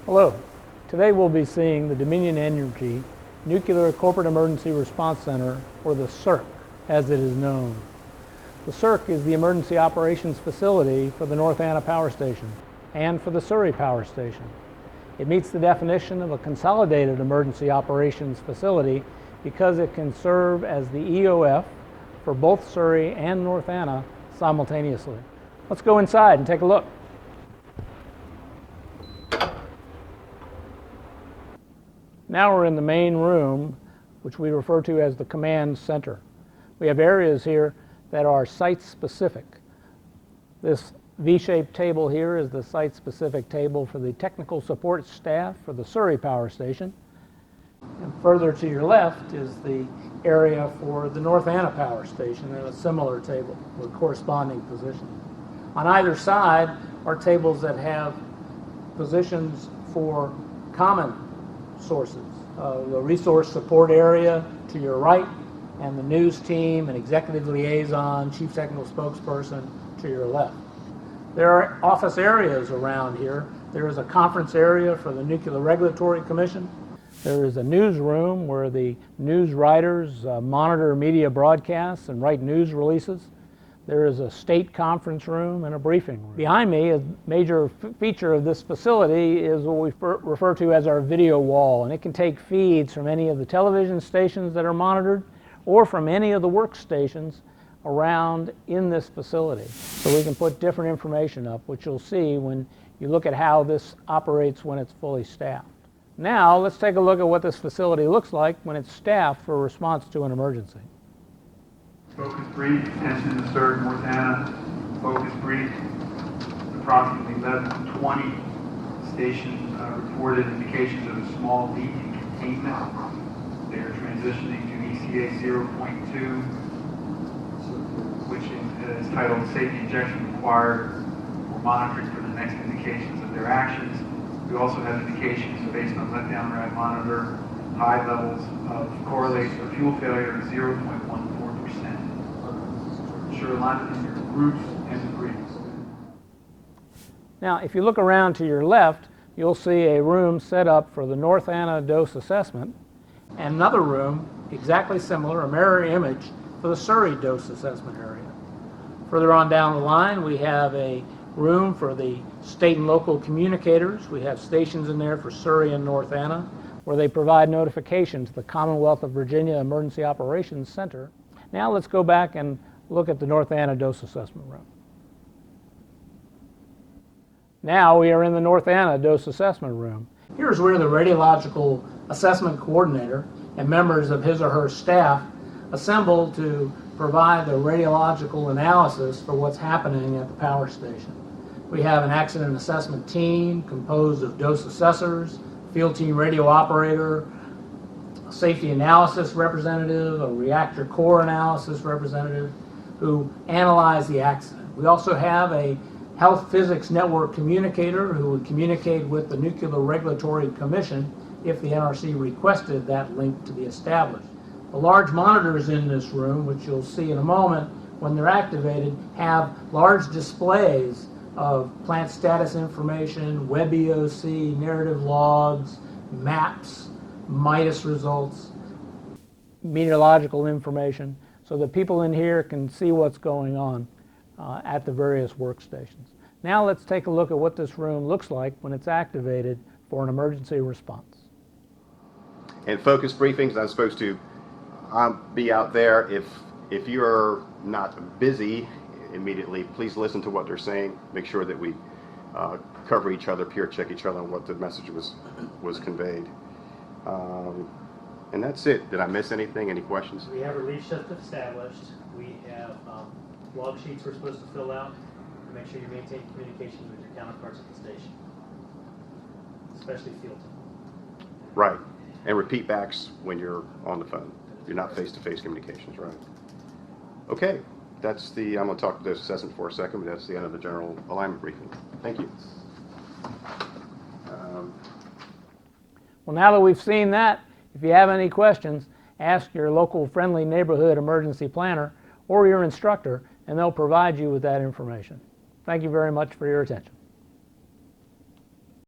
Hello. Today we'll be seeing the Dominion Energy Nuclear Corporate Emergency Response Center, or the CERC as it is known. The CERC is the emergency operations facility for the North Anna Power Station and for the Surrey Power Station. It meets the definition of a consolidated emergency operations facility because it can serve as the EOF for both Surrey and North Anna simultaneously. Let's go inside and take a look. Now we're in the main room, which we refer to as the command center. We have areas here that are site-specific. This V-shaped table here is the site-specific table for the technical support staff for the Surrey Power Station. And further to your left is the area for the North Anna Power Station in a similar table with corresponding positions. On either side are tables that have positions for common sources. The resource support area to your right, and the news team and executive liaison, chief technical spokesperson to your left. There are office areas around here. There is a conference area for the Nuclear Regulatory Commission. There is a newsroom where the news writers monitor media broadcasts and write news releases. There is a state conference room and a briefing room. Behind me, a major feature of this facility is what we refer to as our video wall, and it can take feeds from any of the television stations that are monitored or from any of the workstations around in this facility. So we can put different information up, which you'll see when you look at how this operates when it's fully staffed. Now let's take a look at what this facility looks like when it's staffed for response to an emergency. Focus brief, attention to CERC, North Anna. Focus brief, approximately 11:20. Station reported indications of a small leak in containment. They are transitioning to ECA 0.2, which is titled Safety Injection Required. We're monitoring for the next indications of their actions. We also have indications based on letdown rad monitor, high levels of correlate or fuel failure of 0.14%. Ensure alignment in your groups and debris. Now, if you look around to your left, you'll see a room set up for the North Anna dose assessment, and another room, exactly similar, a mirror image, for the Surrey dose assessment area. Further on down the line, we have a room for the state and local communicators. We have stations in there for Surrey and North Anna, where they provide notification to the Commonwealth of Virginia Emergency Operations Center. Now let's go back and look at the North Anna dose assessment room. Now we are in the North Anna dose assessment room. Here's where the radiological assessment coordinator and members of his or her staff assemble to provide the radiological analysis for what's happening at the power station. We have an accident assessment team composed of dose assessors, field team radio operator, a safety analysis representative, a reactor core analysis representative who analyze the accident. We also have a health physics network communicator who would communicate with the Nuclear Regulatory Commission if the NRC requested that link to be established. The large monitors in this room, which you'll see in a moment when they're activated, have large displays of plant status information, web EOC, narrative logs, maps, MIDAS results, meteorological information, so that people in here can see what's going on at the various workstations. Now let's take a look at what this room looks like when it's activated for an emergency response. And focus briefings, I'm supposed to be out there. If you're not busy immediately, please listen to what they're saying. Make sure that we cover each other, peer check each other on what the message was conveyed. And that's it. Did I miss anything? Any questions? We have relief shift established. We have log sheets we're supposed to fill out to make sure you maintain communication with your counterparts at the station, especially field team. Right. And repeat backs when you're on the phone. You're not face-to-face communications, right? Okay. That's I'm going to talk to this assessment for a second, but that's the end of the general alignment briefing. Thank you. Well, now that we've seen that, if you have any questions, ask your local friendly neighborhood emergency planner or your instructor, and they'll provide you with that information. Thank you very much for your attention.